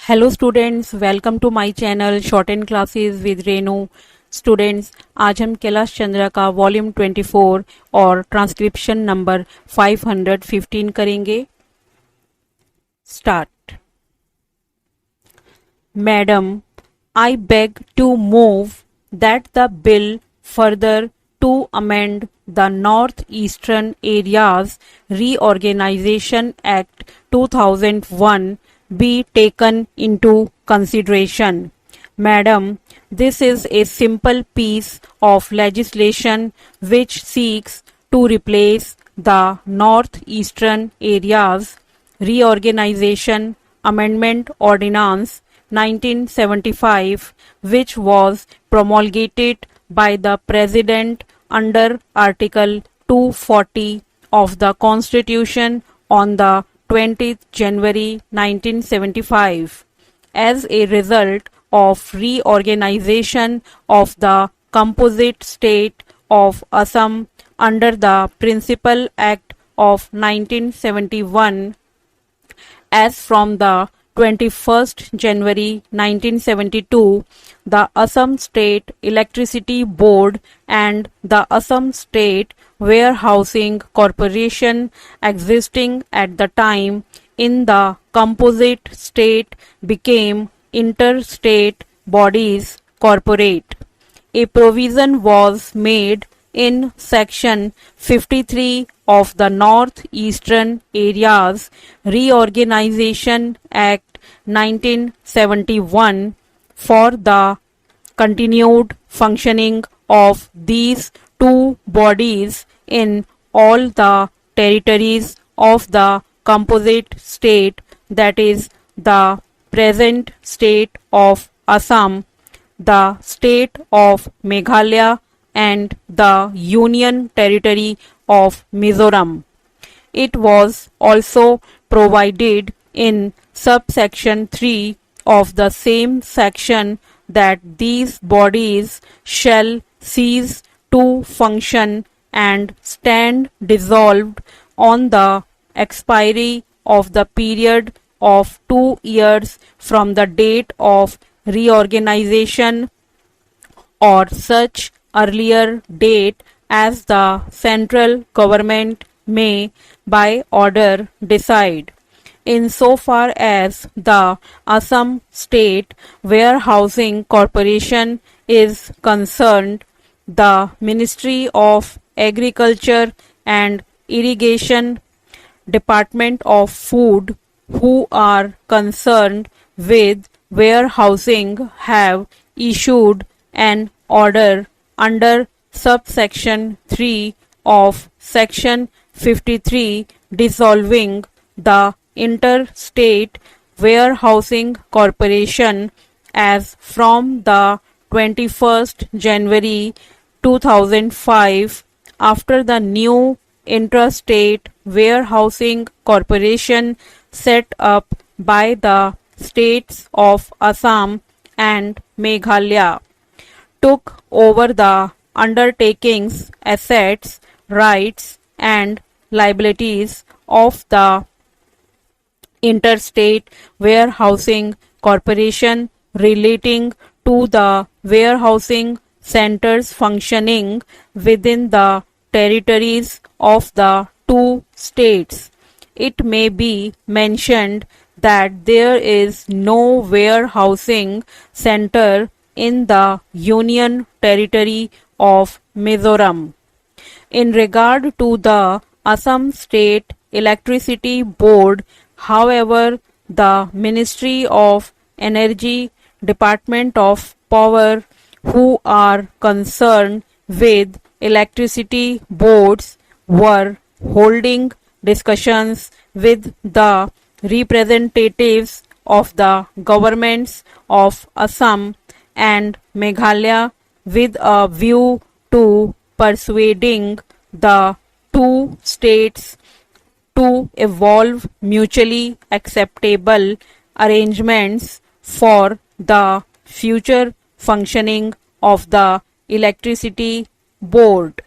Hello students, welcome to my channel short and classes with Renu. Students, आज हम कैलाश चंद्रा का volume 24 और ट्रांसक्रिप्शन नंबर 515 करेंगे। Start. Madam, I beg to move that the bill further to amend the North-Eastern Areas Reorganization Act 2001 be taken into consideration. Madam, this is a simple piece of legislation which seeks to replace the North-Eastern Areas Reorganization Amendment Ordinance 1975, which was promulgated by the President under Article 240 of the Constitution on the 20th January 1975. As a result of reorganization of the composite state of Assam under the Principal Act of 1971, as from the 21st January 1972, the Assam State Electricity Board and the Assam State Warehousing Corporation existing at the time in the composite state became interstate bodies corporate. A provision was made in section 53 of the North-Eastern Areas Reorganization Act 1971 for the continued functioning of these two bodies in all the territories of the composite state, that is, the present state of Assam, the state of Meghalaya, and the Union Territory of Mizoram. It was also provided in subsection 3 of the same section that these bodies shall cease to function and stand dissolved on the expiry of the period of 2 years from the date of reorganization or such earlier date as the central government may by order decide. In so far as the Assam State Warehousing Corporation is concerned, the Ministry of Agriculture and Irrigation, Department of Food, who are concerned with warehousing, have issued an order under subsection 3 of section 53 dissolving the Interstate Warehousing Corporation as from the 21st January 2005, after the new Interstate Warehousing Corporation set up by the states of Assam and Meghalaya took over the undertakings, assets, rights, and liabilities of the Interstate Warehousing Corporation relating to the warehousing centers functioning within the territories of the two states. It may be mentioned that there is no warehousing center in the Union Territory of Mizoram. In regard to the Assam State Electricity Board, however, the Ministry of Energy, Department of Power, who are concerned with electricity boards, were holding discussions with the representatives of the governments of Assam and Meghalaya with a view to persuading the two states to evolve mutually acceptable arrangements for the future functioning of the electricity board.